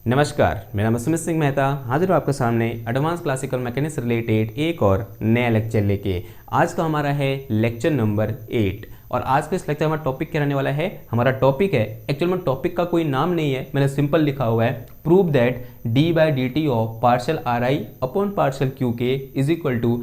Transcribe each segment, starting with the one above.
नमस्कार, मेरा नाम सुमित सिंह मेहता, हाजिर हूँ आपके सामने एडवांस क्लासिकल मैकेनिक्स रिलेटेड एक और नया लेक्चर लेके। आज का हमारा है लेक्चर नंबर 8 और आज के इस लेक्चर हमारा टॉपिक क्या रहने वाला है। हमारा टॉपिक है, एक्चुअल में टॉपिक का कोई नाम नहीं है, मैंने सिंपल लिखा हुआ है, prove that d/dt of partial ri upon partial qk is equal to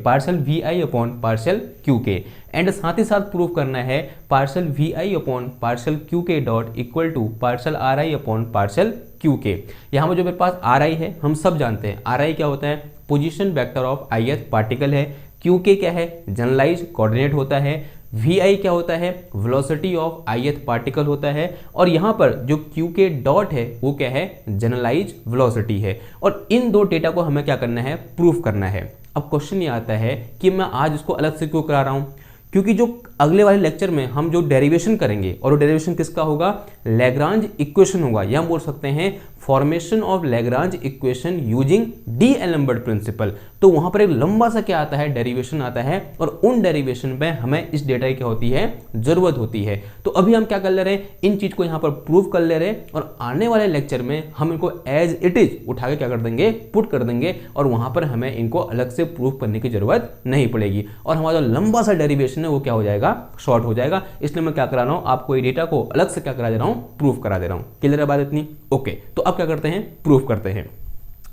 partial vi upon partial qk। And साथ ही साथ प्रूव करना है partial vi upon partial qk dot equal to partial ri upon partial qk। यहाँ पर जो मेरे पास ri है, हम सब जानते हैं ri क्या होता है, position vector of ith particle है। qk क्या है, जनरलाइज कोऑर्डिनेट होता है। vi क्या होता है, वेलोसिटी ऑफ ith पार्टिकल होता है। और यहाँ पर जो qk डॉट है वो क्या है, जनरलाइज वेलोसिटी है। और इन दो डेटा को हमें क्या करना है, प्रूफ करना है। अब क्वेश्चन ये आता है कि मैं आज इसको अलग से क्यों करा रहा हूँ, क्योंकि जो अगले वाले लेक्चर में हम जो डेरिवेशन करेंगे और वो डेरिवेशन किसका होगा, लैग्रांज इक्वेशन होगा, या हम बोल सकते हैं formation of Lagrange equation using d'Alembert principle. तो वहां पर एक लंबा सा क्या आता है, डेरिवेशन आता है, और उन डेरिवेशन में हमें इस डेटा की क्या होती है, जरूरत होती है। तो अभी हम क्या कर ले रहे हैं, इन चीज को यहाँ पर प्रूव कर ले रहे हैं, और आने वाले लेक्चर में हम इनको एज इट इज उठा के क्या कर देंगे, पुट कर देंगे, और वहां पर हमें इनको अलग से प्रूव करने की जरूरत नहीं पड़ेगी, और हमारा जो लंबा सा डेरिवेशन है वो क्या हो जाएगा, शॉर्ट हो जाएगा। इसलिए मैं क्या करा रहा हूँ, आपको ये डेटा को अलग से क्या करा दे रहा हूँ, प्रूफ करा दे रहा हूँ। क्लियर है बात इतनी? ओके, तो अब क्या करते हैं, प्रूफ करते हैं।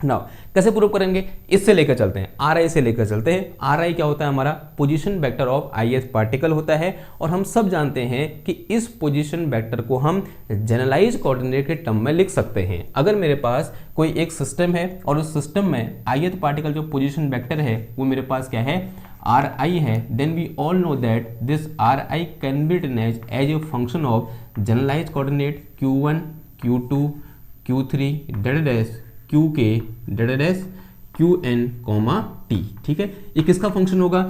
नाउ कैसे प्रूव करेंगे, इससे लेकर चलते हैं, RI से लेकर चलते हैं। RI क्या होता है, हमारा position vector of ith particle होता है, और हम सब जानते हैं कि इस पोजीशन वेक्टर को हम जनरलाइज कोऑर्डिनेट के टर्म में लिख सकते हैं। अगर मेरे पास कोई एक सिस्टम है और उस सिस्टम में ith पार्टिकल जो पोजीशन वेक्टर है वो मेरे पास क्या है, Ri है, then we all know that this Ri can be written as a function of generalise coordinate q1 q2 q3 dash qk dash qn t। ठीक है, ये किसका फंक्शन होगा,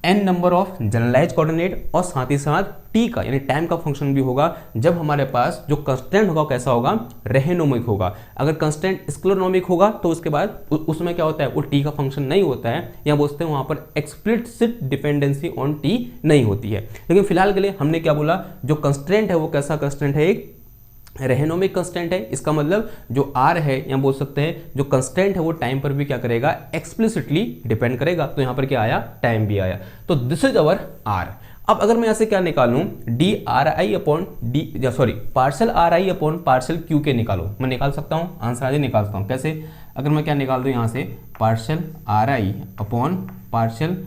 n number of generalise coordinate, और साथ ही साथ t का यानी टाइम का फंक्शन भी होगा। जब हमारे पास जो कंस्टेंट होगा कैसा होगा, रेहेनोमिक होगा। अगर कंस्टेंट स्क्लेरोनोमिक होगा तो उसके बाद उसमें क्या होता है, वो t का फंक्शन नहीं होता है, या बोलते हैं वहां पर एक्सप्लिसिट डिपेंडेंसी ऑन t नहीं होती है। लेकिन फिलहाल के लिए हमने क्या बोला, जो कंस्टेंट है वो कैसा कंस्टेंट है, एक रेहेनोमिक कंस्टेंट है। इसका मतलब जो r है, या बोल सकते हैं जो कंस्टेंट है वो टाइम पर भी क्या करेगा, एक्सप्लिसिटली डिपेंड करेगा। तो यहाँ पर क्या आया, टाइम भी आया। तो दिस इज अवर r। अब अगर मैं यहाँ से क्या निकालूं, ri upon partial ri upon partial qk निकालो, मैं निकाल सकता हूँ, आंसर आज निकाल सकता हूँ। कैसे, अगर मैं क्या निकाल दूँ यहाँ से, partial ri upon partial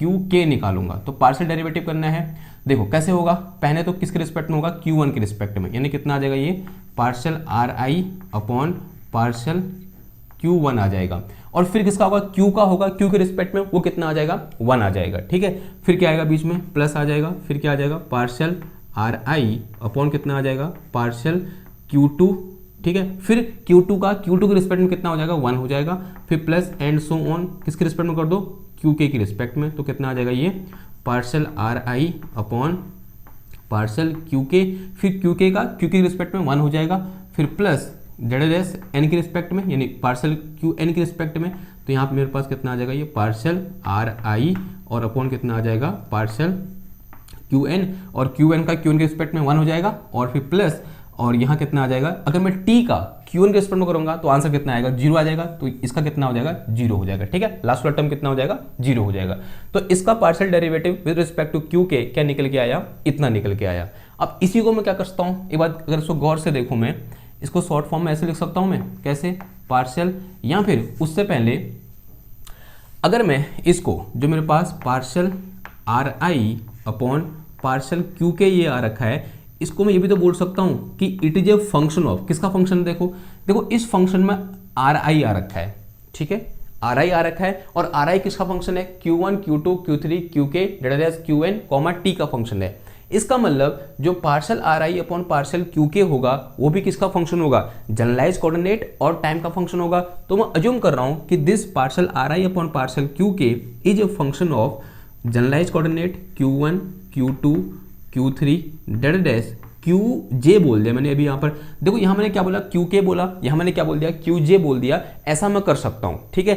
qk निकालूंगा, तो पार्शियल डेरिवेटिव करना है। देखो कैसे होगा, पहले तो किसके रिस्पेक्ट में होगा, q1 के रिस्पेक्ट में, यानी कितना आ जाएगा, ये partial ri upon partial q1 आ जाएगा। और फिर किसका होगा, q का होगा, q के रिस्पेक्ट में वो कितना आ जाएगा, 1 आ जाएगा। ठीक है, फिर क्या आएगा, बीच में प्लस आ जाएगा, फिर क्या आ जाएगा, पार्शियल ri अपॉन कितना आ जाएगा, पार्शियल q2। ठीक है, फिर q2 के रिस्पेक्ट में कितना हो जाएगा, 1 हो जाएगा, फिर प्लस एंड सो ऑन, किसके रिस्पेक्ट में कर दो, qk के रिस्पेक्ट में, तो कितना आ जाएगा, ये partial ri upon partial qk, फिर qk के रिस्पेक्ट में 1 हो जाएगा, फिर प्लस डैश n के रिस्पेक्ट में, यानी पार्शियल qn के रिस्पेक्ट में, तो यहाँ पे मेरे पास कितना आ जाएगा, ये पार्शियल ri और अपॉन कितना आ जाएगा, पार्शियल qn, और qn के रिस्पेक्ट में 1 हो जाएगा, और फिर प्लस, और यहाँ कितना आ जाएगा, अगर मैं t का q1 के रिस्पेक्ट में करूंगा तो आंसर कितना आएगा, 0 आ जाएगा। तो इसका कितना हो जाएगा, 0 हो जाएगा। ठीक है, लास्ट वाला टर्म कितना हो जाएगा, 0 हो जाएगा। तो इसका partial derivative with respect to q के क्या निकल के आया, इतना निकल के आया। अब इसी को मैं क्या कर सकता हूँ, एक बात अगर इसको गौर से देखूँ, मैं इसको शॉर्ट फॉर्म में ऐसे लिख सकता हूँ, मैं कैसे, पार्शियल, या फिर उससे पहले अगर मैं इसको, जो मेरे पास partial ri upon partial qk ये आ रखा है, इसको मैं ये भी तो बोल सकता हूँ कि it is a function of, किसका फंक्शन, देखो इस फंक्शन में ri आ रखा है। ठीक है, ri आ रखा है, और ri किसका फंक्शन है, q1 q2 q3 qk dash qn t का फंक्शन है। इसका मतलब जो partial ri upon partial qk होगा वो भी किसका फंक्शन होगा, जनरलाइज कोऑर्डिनेट और टाइम का फंक्शन होगा। तो मैं अज्यूम कर रहा हूँ कि this partial ri upon partial qk is a function of generalise coordinate q1 q2 q3 dash qj बोल दिया मैंने अभी यहाँ पर। देखो यहाँ मैंने क्या बोला, qk बोला, यहाँ मैंने क्या बोल दिया, qj बोल दिया। ऐसा मैं कर सकता हूँ। ठीक है,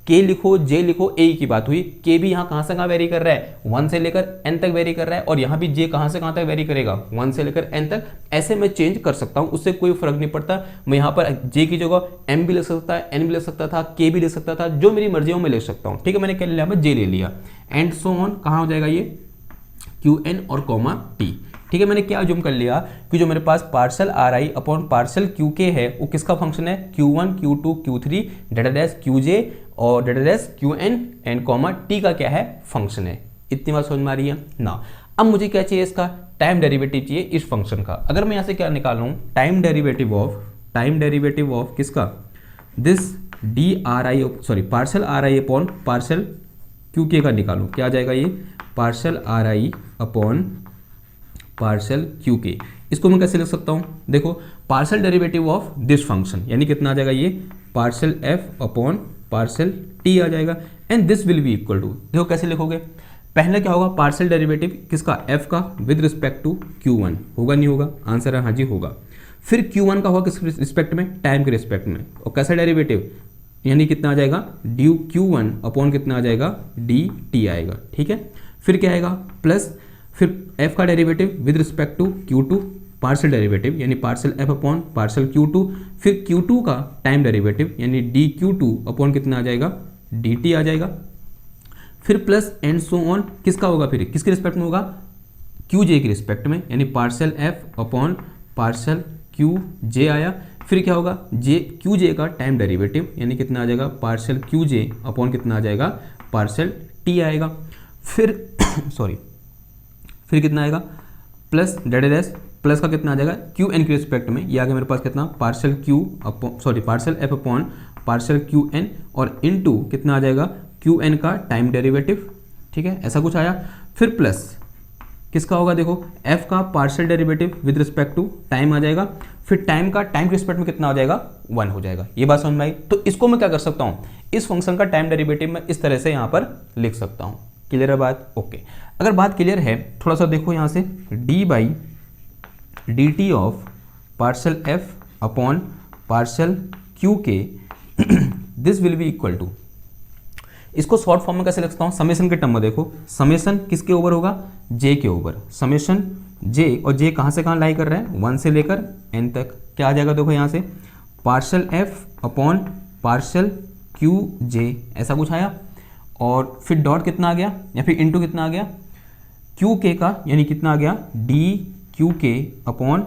के लिखो, जे लिखो, ए की बात हुई। के भी यहाँ कहाँ से कहाँ वेरी कर रहा है, 1 से लेकर n तक वेरी कर रहा है, और यहाँ भी जे कहाँ से कहाँ तक वेरी करेगा, 1 से लेकर n तक। ऐसे मैं चेंज कर सकता हूँ, उससे कोई फर्क नहीं पड़ता। मैं यहाँ पर जे की जगह m भी लिख सकता है, n भी लिख सकता था, के भी लिख सकता था, जो मेरी मर्जी हो मैं लिख सकता हूँ। ठीक है, मैंने क्या ले लिया, मैं जे ले लिया, एंड सो ऑन। कहाँ हो जाएगा ये, क्यू एन और कॉमा टी। ठीक है, मैंने क्या जूम कर लिया कि जो मेरे पास partial R I upon partial Q K है वो किसका फंक्शन है, Q1 Q2 Q3 data dash Qj और data dash Qn and comma T का क्या है, फंक्शन है। इतनी बात समझ में आ रही है ना। अब मुझे क्या चाहिए, इसका टाइम डेरिवेटिव चाहिए इस फंक्शन का। अगर मैं यहाँ से क्या निकालूँ, टाइम डेरिवेटिव ऑफ किसका, this D R I sorry partial R I upon partial Q K का निकालूँ, क्या आ जाएगा ये, partial R I upon partial Q K. इसको मैं कैसे लिख सकता हूँ, देखो partial derivative of this function यानी कितना आ जाएगा ये, partial F upon partial T आ जाएगा, and this will be equal to, देखो कैसे लिखोगे, पहले क्या होगा, पार्सल डेरिवेटिव किसका, एफ का विद रिस्पेक्ट टू Q1, होगा नहीं होगा, आंसर है हाँ जी होगा। फिर Q1 का होगा किस रिस्पेक्ट में, टाइम के रिस्पेक्ट में, और कैसा डेरिवेटिव, यानी कितना आ जाएगा, ड्यू Q1 अपॉन कितना आ जाएगा, डी टी आएगा। ठीक है, फिर क्या आएगा, प्लस फिर f का derivative with respect to Q2 partial derivative यानी partial f upon partial Q2, फिर Q2 का टाइम डेरिवेटिव यानी dQ2 अपॉन कितना आ जाएगा, dt आ जाएगा, फिर प्लस एंड सो ऑन, किसका होगा, फिर किसके रिस्पेक्ट में होगा, Qj के रिस्पेक्ट में यानी partial f upon parcel Qj आया, फिर क्या होगा, Qj का टाइम डेरिवेटिव यानी कितना आ जाएगा, पार्सल Qj अपॉन कितना आ जाएगा, पार्सल t आएगा, फिर सॉरी फिर कितना आएगा, प्लस डेटा डैश प्लस का कितना आ जाएगा, क्यू एन के रिस्पेक्ट में, ये आ गया मेरे पास कितना, partial Q upon sorry partial F upon partial Q N, और इनटू कितना आ जाएगा, क्यू एन का टाइम डेरिवेटिव। ठीक है, ऐसा कुछ आया, फिर प्लस किसका होगा, देखो एफ का partial derivative with respect to time आ जाएगा, फिर टाइम के रिस्पेक्ट में कितना हो जाएगा, 1 हो जाएगा। ये बात समझ में आई। तो इसको मैं क्या कर सकता हूँ, इस फंक्शन का टाइम डेरिवेटिव मैं इस तरह से यहाँ पर लिख सकता हूँ। क्लियर है बात, ओके। अगर बात क्लियर है, थोड़ा सा देखो यहाँ से, d by D T of partial f upon partial q के this will be equal to, इसको शॉर्ट फॉर्म में कैसे लिखता हूँ, समेशन के टर्म में देखो, समेशन किसके ऊपर होगा, j के ऊपर, समेशन j, और j कहाँ से कहाँ लाई कर रहे हैं, 1 से लेकर n तक, क्या आ जाएगा देखो यहाँ से, parcel f upon parcel qj, ऐसा कुछ आया, और फिर डॉट कितना आ गया या फिर इनटू कितना आ गया, क्यू के का यानी कितना आ गया, डी क्यू के अपॉन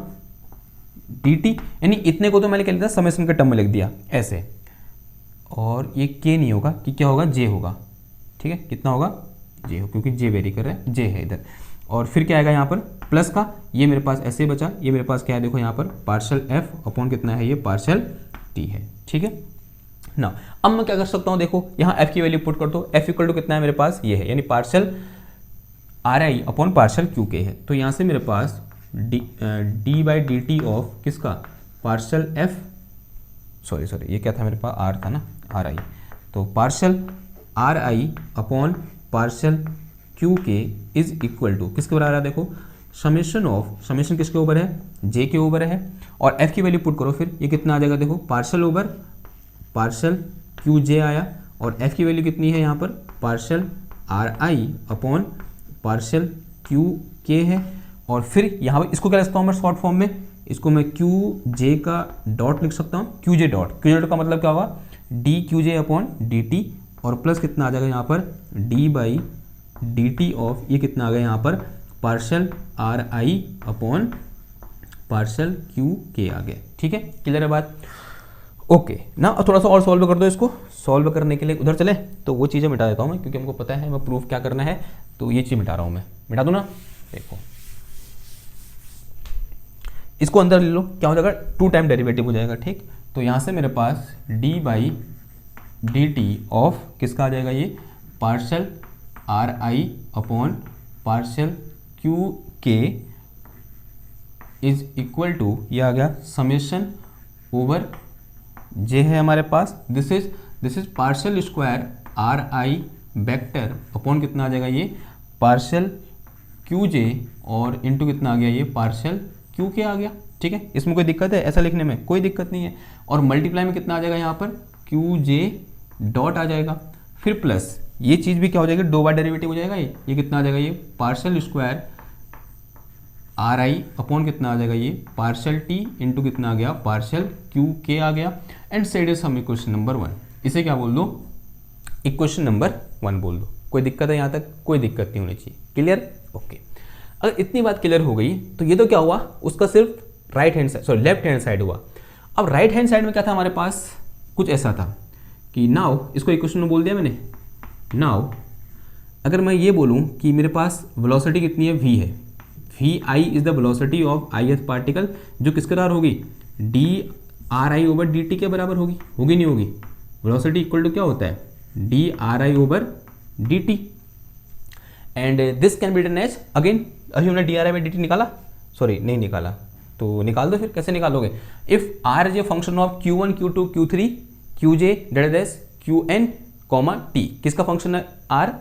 डी टी, यानी इतने को तो मैंने क्या लिखा समेशन के टर्म में लिख दिया ऐसे, और ये के नहीं होगा कि क्या होगा, जे होगा। ठीक है, कितना होगा, जे हो, क्योंकि जे वेरी कर रहा है, जे है इधर, और फिर क्या आएगा यहाँ पर प्लस का, ये मेरे पास ऐसे बचा, ये मेरे पास क्या है देखो यहाँ पर पार्सल एफ अपॉन कितना है, ये पार्सल टी है। ठीक है ना, अब मैं क्या कर सकता हूँ, देखो यहाँ f की वैल्यू पुट कर दो, f इक्वल टू कितना है मेरे पास, ये है, यानी partial R I upon partial Q K है, तो यहाँ से मेरे पास D by D T of किसका, पार्सल एफ सॉरी ये क्या था मेरे पास, आर था ना, आर आई, तो parcel R I upon partial Q K is equal to किसके बराबर है, देखो समेशन ऑफ, समेशन किसके ऊपर है, जे के ऊपर है, और f की वैल्यू पुट करो, फिर ये कितना आ जाएगा, देखो पार्सल ओवर पार्सल क्यू जे आया, और f की वैल्यू कितनी है यहाँ पर, parcel R I upon partial Q K है, और फिर यहाँ पर इसको क्या लिखता हूँ मैं शॉर्ट फॉर्म में, इसको मैं क्यू जे का डॉट लिख सकता हूँ, क्यू जे डॉट का मतलब क्या होगा, डी क्यू जे अपॉन डी टी, और प्लस कितना आ जाएगा यहाँ पर D by D T of, ये कितना आ गया यहाँ पर parcel R I upon partial Q K आ गया। ठीक है, क्लियर है बात, ओके ना। और थोड़ा सा और सॉल्व कर दो, इसको सॉल्व करने के लिए उधर चले, तो वो चीज़ें मिटा देता हूँ मैं, क्योंकि हमको पता है मैं प्रूफ क्या करना है, तो ये चीज़ मिटा रहा हूँ मैं, मिटा दूँ ना, देखो इसको अंदर ले लो, क्या हो जाएगा, 2 टाइम डेरिवेटिव हो जाएगा। ठीक, तो यहाँ से मेरे पास D by D T of किसका आ जाएगा, ये partial R I upon partial Q K is equal to, ये आ गया समेशन ओवर जे है हमारे पास, this is partial square R I vector upon कितना आ जाएगा, ये पार्सल क्यू जे, और इनटू कितना आ गया, ये पार्सल क्यू के आ गया। ठीक है, इसमें कोई दिक्कत है ऐसा लिखने में, कोई दिक्कत नहीं है, और मल्टीप्लाई में कितना आ जाएगा यहाँ पर क्यू जे डॉट आ जाएगा, फिर प्लस ये चीज़ भी क्या हो जाएगी, 2 बार डेरिवेटिव हो जाएगा ये कितना आ जाएगा, ये partial square R I upon कितना आ जाएगा, ये पार्शियल टी इंटू कितना आ गया, पार्शियल क्यू के आ गया। एंड सेड इज हम इक्वेशन नंबर 1, इसे क्या बोल दो, इक्वेशन नंबर 1 बोल दो। कोई दिक्कत है यहाँ तक, कोई दिक्कत नहीं होनी चाहिए, क्लियर, ओके। अगर इतनी बात क्लियर हो गई तो ये तो क्या हुआ, उसका सिर्फ right hand side, sorry left hand side हुआ। अब राइट हैंड साइड में क्या था हमारे पास, कुछ ऐसा था कि नाउ, इसको इक्वेशन में बोल दिया मैंने, नाउ अगर मैं ये बोलूँ कि मेरे पास वेलोसिटी कितनी है, v है, V I is the velocity of ith particle, जो किसके बराबर होगी, D R I over D T के बराबर होगी, होगी नहीं होगी, वेलोसिटी इक्वल टू क्या होता है, D R I over D T. And this can be written as, again अभी हमने D R I by D T निकाला, सॉरी नहीं निकाला, तो निकाल दो, फिर कैसे निकालोगे, if R is a function of Q1 Q2 Q3 Qj dot Qn comma T, किसका फंक्शन है, आर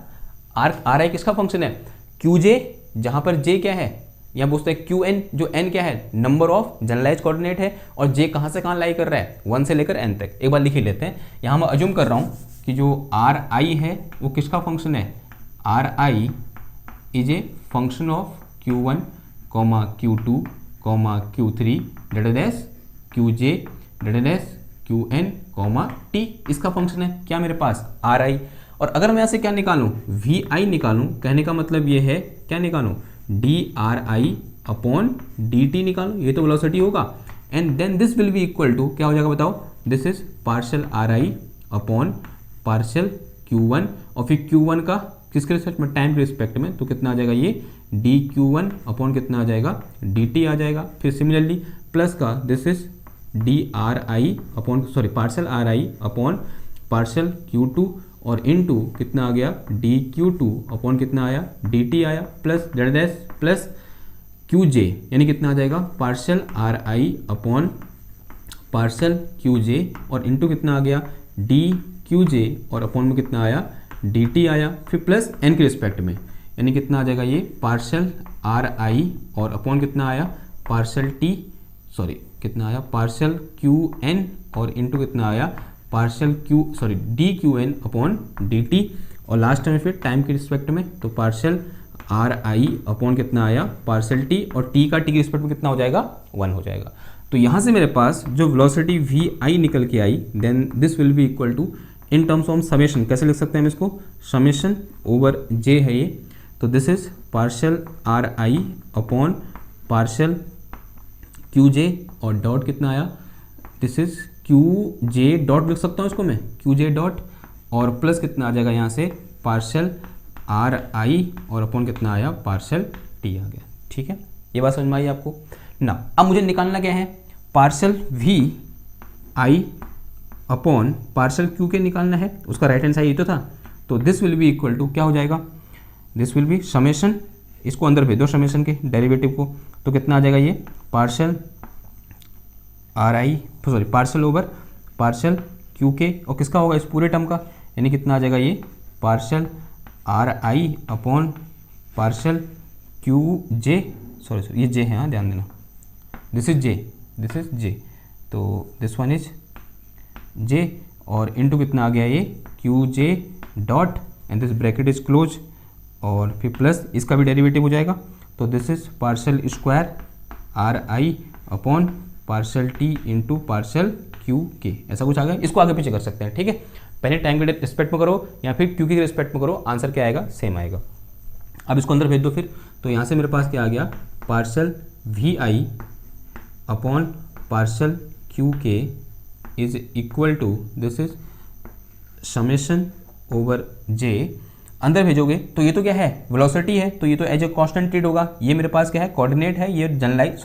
आई किसका फंक्शन है, Qj, जहां पर j क्या है, यहाँ पूछते हैं Qn, जो n क्या है, नंबर ऑफ जनरलाइज कोऑर्डिनेट है, और j कहाँ से कहाँ लाई कर रहा है, 1 से लेकर n तक। एक बार लिख ही लेते हैं, यहाँ मैं अज्यूम कर रहा हूँ कि जो आर आई है वो किसका फंक्शन है, R I is a function of Q1 comma Q2 comma Q3 dot Qj dot Qn comma T, इसका फंक्शन है क्या मेरे पास, आर आई। और अगर मैं यहाँ से क्या निकालूं, वी आई निकालूं, कहने का मतलब ये है क्या निकालूं, D R I upon D T निकालूं, ये तो वेलोसिटी होगा। And then this will be equal to क्या हो जाएगा बताओ, this is partial R I upon partial Q1, और फिर Q1 का किसके रिस्पेक्ट में, टाइम के रिस्पेक्ट में, तो कितना आ जाएगा ये डी Q1 अपॉन कितना आ जाएगा, डी टी आ जाएगा। फिर सिमिलरली प्लस का this is D R I upon, sorry partial R I upon partial Q2, और इनटू कितना आ गया, डी Q2 अपॉन कितना आया, डी टी आया, प्लस डेट प्लस Qj, यानी कितना आ जाएगा, partial R I upon partial Qj, और इनटू कितना आ गया, डी Qj, और अपॉन में कितना आया, डी टी आया, फिर प्लस n के रिस्पेक्ट में, यानी कितना आ जाएगा, ये पार्शियल आर आई और अपॉन कितना आया, पार्शियल टी, सॉरी कितना आया, पार्शियल Qn, और इनटू कितना आया, partial Q, sorry D Qn upon D T, और लास्ट में फिर टाइम के रिस्पेक्ट में, तो पार्शियल आर आई अपॉन कितना आया, पार्शियल टी, और टी का टी के रिस्पेक्ट में कितना हो जाएगा, 1 हो जाएगा। तो यहाँ से मेरे पास जो वेलोसिटी वी आई निकल के आई, then this will be equal to, in terms of summation, कैसे लिख सकते हैं हम इसको, समेशन ओवर जे है ये, तो this is partial R I upon partial Qj, और डॉट कितना आया, दिस इज Qj डॉट लिख सकता हूँ इसको मैं, Qj डॉट, और प्लस कितना आ जाएगा यहाँ से, पार्शियल आर आई और अपॉन कितना आया, पार्शियल टी आ गया। ठीक है, ये बात समझ में आई आपको ना। अब मुझे निकालना क्या है, partial V I upon partial Q K निकालना है, उसका राइट हैंड साइड ये तो था, तो this will be equal to क्या हो जाएगा, दिस विल बी समेशन, इसको अंदर भेज दो समेशन के डेरिवेटिव को, तो कितना आ जाएगा, ये partial R I, sorry partial over partial Q K, और किसका होगा, इस पूरे टर्म का, यानी कितना आ जाएगा, ये partial R I upon partial Q J, sorry ये जे है, हाँ ध्यान देना, दिस इज जे, तो दिस वन इज जे, और इनटू कितना आ गया, ये Q J dot, and this bracket is close, और फिर प्लस इसका भी डेरिवेटिव हो जाएगा, तो this is partial square R I upon partial T into partial Q के, ऐसा कुछ आ गया। इसको आगे पीछे कर सकते हैं, ठीक है, पहले टाइम के रिस्पेक्ट में करो या फिर क्यू के रिस्पेक्ट में करो, आंसर क्या आएगा, सेम आएगा। अब इसको अंदर भेज दो फिर, तो यहाँ से मेरे पास क्या आ गया, partial V I upon partial Q K is equal to, this is summation over J, अंदर भेजोगे तो ये तो क्या है, वेलोसिटी है, तो ये तो एज ए कांस्टेंट ट्रीट होगा, ये मेरे पास क्या है, कोऑर्डिनेट है, ये जनरलाइज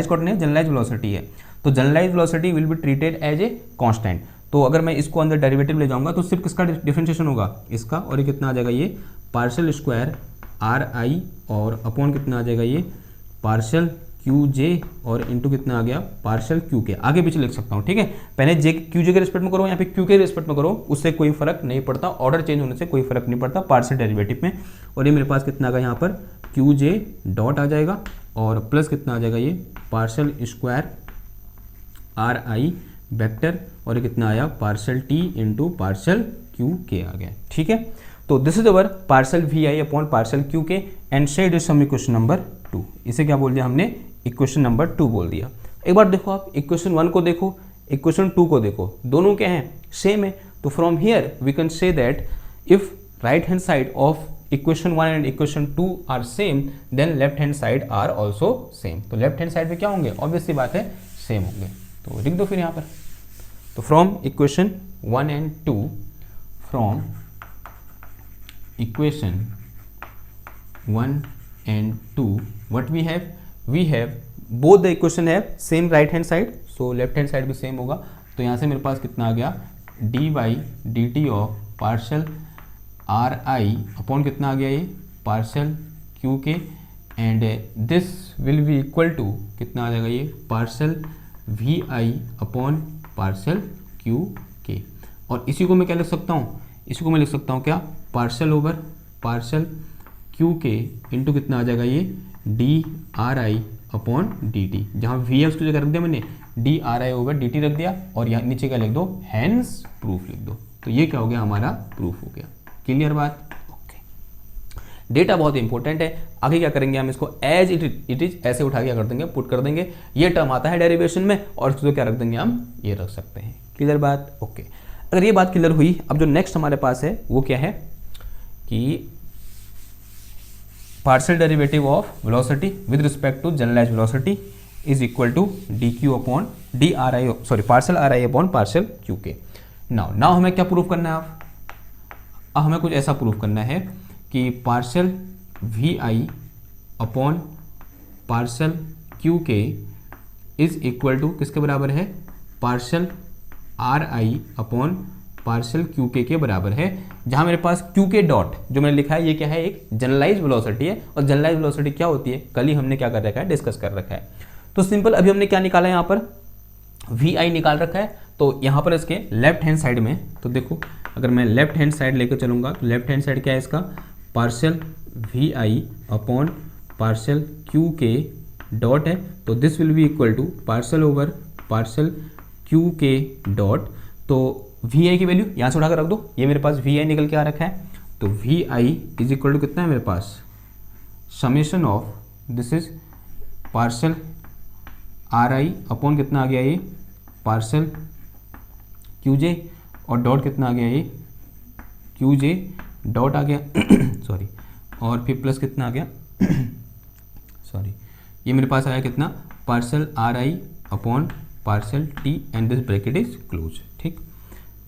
कोऑर्डिनेट, जनरलाइज वेलोसिटी है, तो generalise velocity will be treated as a constant. तो अगर मैं इसको अंदर डेरिवेटिव ले जाऊंगा तो सिर्फ किसका डिफरेंशिएशन होगा, इसका, और ये कितना आ जाएगा, ये पार्शियल स्क्वायर आर आई और अपॉन कितना आ जाएगा, ये पार्शियल क्यू जे, और इंटू कितना आ गया, पार्शियल क्यू के, आगे पीछे लिख सकता हूँ, ठीक है, पहले जे क्यू जे के रिस्पेक्ट में करो या फिर क्यू के रिस्पेक्ट में करो, उससे कोई फर्क नहीं पड़ता, ऑर्डर चेंज होने से कोई फर्क नहीं पड़ता पार्शियल डेरिवेटिव में। और ये मेरे पास कितना आ गया, यहाँ पर क्यू जे डॉट आ जाएगा, और प्लस कितना आ जाएगा, ये partial square R I vector, और ये कितना आया, partial T into partial Q K आ गया, ठीक है। तो this is our partial V I upon partial Q K and said is some equation number 2। इसे क्या बोल दिया हमने, इक्वेशन नंबर 2 बोल दिया। एक बार देखो आप इक्वेशन 1 को देखो, इक्वेशन 2 को देखो, दोनों क्या हैं, सेम है। तो from here we can say that if right hand side of equation 1 and equation 2 are same then left hand side are also same. तो लेफ्ट हैंड साइड पे क्या होंगे, ऑब्वियसली बात है सेम होंगे। तो लिख दो फिर यहाँ पर। तो from equation 1 and 2, from equation 1 and 2 what we have both the equation have same right hand side, so left hand side भी सेम होगा। तो यहाँ से मेरे पास कितना आ गया, dy dt of partial R I upon कितना आ गया, ये partial Q K, and this will be equal to कितना आ जाएगा, ये partial V I upon partial Q K. और इसी को मैं क्या लिख सकता हूँ, इसी को मैं लिख सकता हूँ क्या, पार्शल ओवर पार्शल क्यू के इंटू कितना आ जाएगा, ये D R I upon D T. जहाँ वी है उसकी जगह रख दिया मैंने D R I over D T रख दिया, और यहाँ नीचे क्या लिख दो, हैंस प्रूफ लिख दो। तो ये क्या हो गया, हमारा प्रूफ हो गया। क्लियर बात, ओके। डेटा बहुत इंपॉर्टेंट है। आगे क्या करेंगे हम, इसको एज इट इज ऐसे उठा के कर देंगे, पुट कर देंगे। ये टर्म आता है डेरिवेशन में, और इसको क्या रख देंगे हम, ये रख सकते हैं। क्लियर बात, ओके। अगर ये बात क्लियर हुई, अब जो नेक्स्ट हमारे पास है वो क्या है कि partial derivative of velocity with respect to generalised velocity is equal to D Q upon D R I, sorry partial R I upon partial Q K. Now हमें क्या प्रूफ करना है, आप हमें कुछ ऐसा प्रूफ करना है कि partial V I upon partial Q K is equal to किसके बराबर है, partial R I upon partial Q K बराबर है। जहां मेरे पास क्यू के डॉट जो मैंने लिखा है, ये क्या है, एक जनरलाइज्ड वेलोसिटी है। और जनरलाइज्ड वेलोसिटी क्या होती है, कल ही हमने क्या कर रखा है, डिस्कस कर रखा है। तो सिंपल अभी हमने क्या निकाला है, यहाँ पर वी आई निकाल रखा है। तो यहाँ पर इसके लेफ्ट हैंड साइड में, तो देखो अगर मैं लेफ्ट हैंड साइड लेकर चलूंगा तो लेफ्ट हैंड साइड क्या है इसका, partial V I upon partial Q K dot है। तो this will be equal to partial over partial Q K dot. तो वी आई की वैल्यू यहाँ से उठाकर रख दो, ये मेरे पास वी आई निकल के आ रखा है। तो V I is equal to कितना है मेरे पास, summation of this is partial R I upon कितना आ गया, ये पार्शियल क्यू जे, और डॉट कितना आ गया, ये क्यू जे डॉट आ गया सॉरी, और फिर प्लस कितना आ गया सॉरी, ये मेरे पास आया कितना, partial R I upon partial T and this bracket is close. ठीक,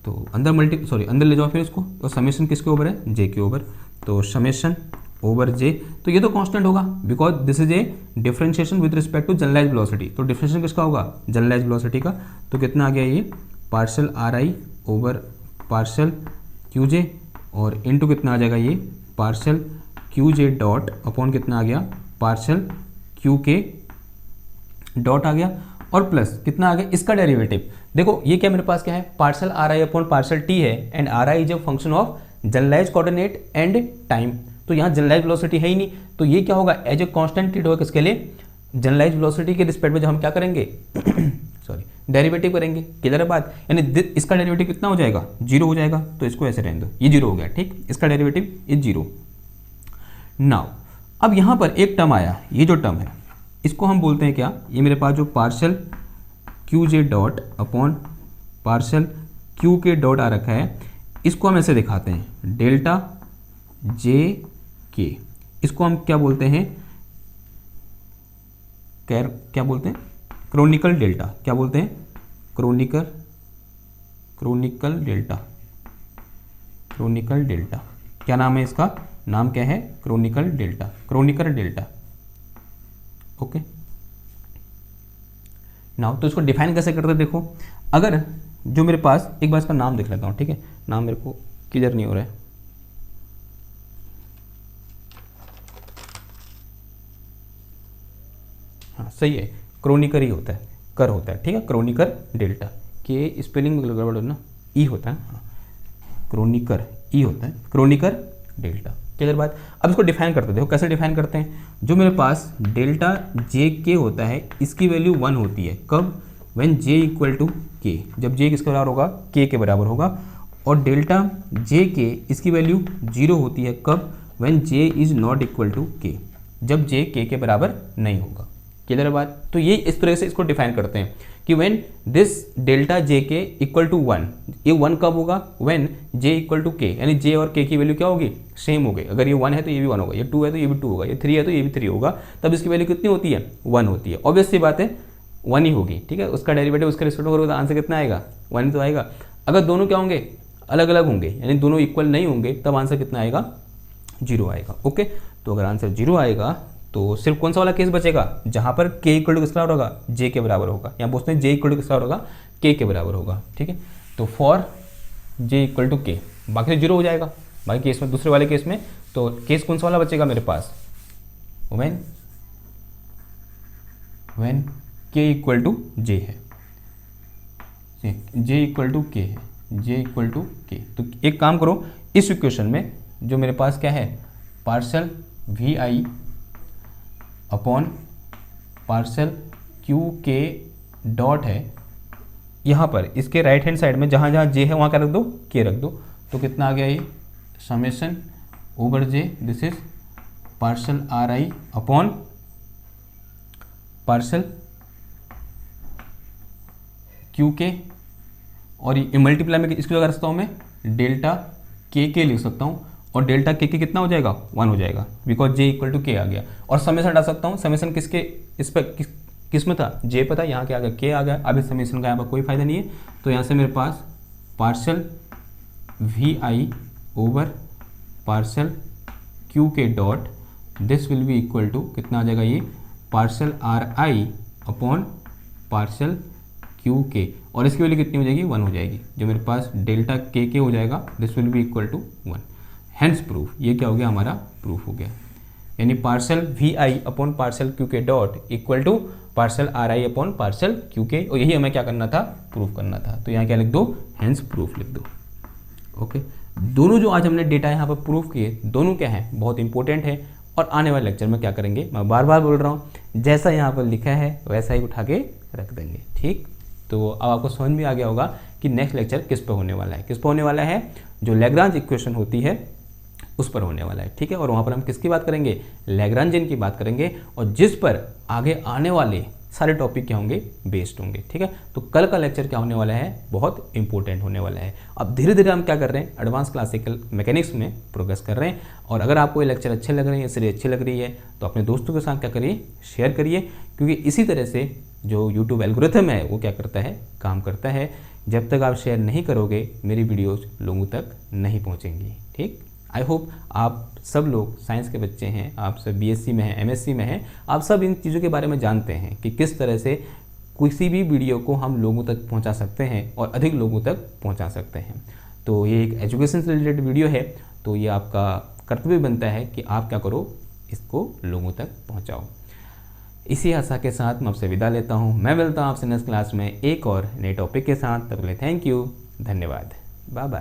तो अंदर ले जाओ फिर इसको। तो समेशन किसके ऊपर है, जे के ऊपर। तो समेशन ओवर जे, तो ये तो कांस्टेंट होगा because this is a differentiation with respect to generalised velocity. तो डिफरेंशिएशन किसका होगा, जनरलाइज्ड वेलोसिटी का। तो कितना आ गया, ये partial R I over partial Q J, और इनटू कितना आ जाएगा, ये partial Q J dot upon कितना आ गया, पार्शियल क्यू के डॉट आ गया, और प्लस कितना आ गया, इसका डेरिवेटिव। देखो ये क्या मेरे पास क्या है, partial R I upon partial T है, and R I is a function of generalized coordinate and time. तो यहाँ जनरलाइज्ड वेलोसिटी है ही नहीं, तो ये क्या होगा, एज ए कांस्टेंट ट्रीट होगा किसके लिए, जनरलाइज्ड वेलोसिटी के रिस्पेक्ट में जो हम क्या करेंगे सॉरी डेरिवेटिव करेंगे। किधर है बात, यानी इसका डेरिवेटिव कितना हो जाएगा, 0 हो जाएगा। तो इसको ऐसे रहने दो, ये 0 हो गया। ठीक, इसका डेरिवेटिव इज 0। नाउ अब यहाँ पर एक टर्म आया, ये जो टर्म है इसको हम बोलते हैं क्या, ये मेरे पास जो partial Q J dot upon partial Q K dot आ रखा है, इसको हम ऐसे दिखाते हैं, डेल्टा जे के। इसको हम क्या बोलते हैं, क्या बोलते हैं, क्रोनिकल डेल्टा। क्या बोलते हैं, क्रोनिकल डेल्टा। क्रोनिकल डेल्टा क्या नाम है इसका, नाम क्या है, chronicle delta, chronicle delta. Okay, now तो इसको डिफाइन कैसे करते हैं, देखो अगर जो मेरे पास, एक बार इसका नाम देख लेता हूँ। ठीक है, नाम मेरे को क्लियर नहीं हो रहा है। हाँ सही है, क्रोनिकर ही होता है, कर होता है। ठीक है, क्रोनिकर डेल्टा के स्पेलिंग में गड़बड़ हो ना, ई होता है। हाँ, क्रोनिकर ई होता है, क्रोनिकर डेल्टा। क्लियर बात। अब इसको डिफाइन करते हैं, देखो कैसे डिफाइन करते हैं। जो मेरे पास डेल्टा जे के होता है, इसकी वैल्यू 1 होती है। कब, when J equal to K, जब जे किसके बराबर होगा, के बराबर होगा। और डेल्टा जे के इसकी वैल्यू 0 होती है कब, when J is not equal to K, जब जे के बराबर नहीं होगा। क्लियर है बात। तो ये इस तरह से इसको डिफाइन करते हैं कि व्हेन दिस डेल्टा जे के इक्वल टू 1, ये 1 कब होगा, व्हेन जे इक्वल टू के, यानी जे और के की वैल्यू क्या होगी, सेम हो गई। अगर ये 1 है तो ये भी 1 होगा, ये 2 है तो ये भी 2 होगा, ये 3 है तो ये भी 3 होगा, तब इसकी वैल्यू कितनी होती है, 1 होती है। ऑब्वियस सी बात है 1 ही होगी, ठीक है। उसका डेरिवेटिव उसके रिस्पेक्ट में करोगे तो आंसर कितना आएगा, 1 तो आएगा। अगर दोनों क्या होंगे, अलग अलग होंगे, यानी दोनों इक्वल नहीं होंगे, तब आंसर कितना आएगा, 0 आएगा। ओके, तो अगर आंसर 0 आएगा तो सिर्फ कौन सा वाला केस बचेगा, जहां पर के इक्वल टू किसका होगा, जे के बराबर होगा। यहाँ पूछते हैं जे इक्वल टू किसका होगा, के बराबर होगा, ठीक है। तो फॉर जे इक्वल टू के, बाकी तो 0 हो जाएगा। बाकी केस में, दूसरे वाले केस में तो केस कौन सा वाला बचेगा मेरे पास, व्हेन के इक्वल टू जे है, जे इक्वल टू के है, जे इक्वल टू के। तो एक काम करो, इस इक्वेशन में जो मेरे पास क्या है, partial V I upon partial Q K dot है, यहाँ पर इसके राइट हैंड साइड में जहाँ जहाँ जे है वहाँ क्या रख दो, के रख दो। तो कितना आ गया ये, summation over J, this is partial R I upon partial Q K, और ये मल्टीप्लाई में इसको लगा सकता हूँ मैं, डेल्टा के लिख सकता हूँ, और डेल्टा के कितना हो जाएगा, 1 हो जाएगा, बिकॉज जे इक्वल टू के आ गया। और समेशन डाल सकता हूँ, समेशन किसके, इस पर किस में था, जे पता, यहाँ क्या आ गया, के आ गया। अब इस समेशन का यहाँ पर कोई फायदा नहीं है, तो यहाँ से मेरे पास partial V I over partial Q K dot, this will be equal to कितना आ जाएगा, ये partial R I upon partial Q K, और इसकी वैल्यू कितनी हो जाएगी, 1 हो जाएगी। जो मेरे पास डेल्टा के हो जाएगा, this will be equal to 1। Hence proof, ये क्या हो गया, हमारा प्रूफ हो गया। यानी partial V I upon partial Q K dot equal to partial R I upon partial Q K, और यही हमें क्या करना था, प्रूफ करना था। तो यहाँ क्या लिख दो, हैंस प्रूफ लिख दो। ओके, दोनों जो आज हमने डेटा यहाँ पर प्रूफ किए, दोनों क्या है, बहुत इंपॉर्टेंट है, और आने वाले लेक्चर में क्या करेंगे, मैं बार बार बोल रहा हूँ, जैसा यहाँ पर लिखा है वैसा ही उठा के रख देंगे, ठीक। तो अब आपको समझ में आ गया होगा कि नेक्स्ट लेक्चर किस पर होने वाला है, किस पर होने वाला है, जो लैग्रांज इक्वेशन होती है उस पर होने वाला है, ठीक है। और वहाँ पर हम किसकी बात करेंगे, लैग्रांजियन की बात करेंगे, और जिस पर आगे आने वाले सारे टॉपिक क्या होंगे, बेस्ड होंगे, ठीक है। तो कल का लेक्चर क्या होने वाला है, बहुत इंपॉर्टेंट होने वाला है। अब धीरे धीरे हम क्या कर रहे हैं, एडवांस क्लासिकल मैकेनिक्स में प्रोग्रेस कर रहे हैं। और अगर आपको ये लेक्चर अच्छे लग रहे हैं, ये सीरीज अच्छी लग रही है, तो अपने दोस्तों के साथ क्या करिए, शेयर करिए, क्योंकि इसी तरह से जो यूट्यूब एल्गोरिथम है वो क्या करता है, काम करता है। जब तक आप शेयर नहीं करोगे, मेरी वीडियोज़ लोगों तक नहीं पहुँचेंगी, ठीक। आई होप आप सब लोग साइंस के बच्चे हैं, आप सब बीएससी में हैं, एमएससी में हैं, आप सब इन चीज़ों के बारे में जानते हैं कि किस तरह से किसी भी वीडियो को हम लोगों तक पहुंचा सकते हैं और अधिक लोगों तक पहुंचा सकते हैं। तो ये एक एजुकेशन से रिलेटेड वीडियो है, तो ये आपका कर्तव्य बनता है कि आप क्या करो, इसको लोगों तक पहुँचाओ। इसी आशा के साथ मैं आपसे विदा लेता हूँ। मैं मिलता हूँ आपसे नेक्स्ट क्लास में एक और नए टॉपिक के साथ। तब तक के लिए थैंक यू, धन्यवाद, बाय बाय।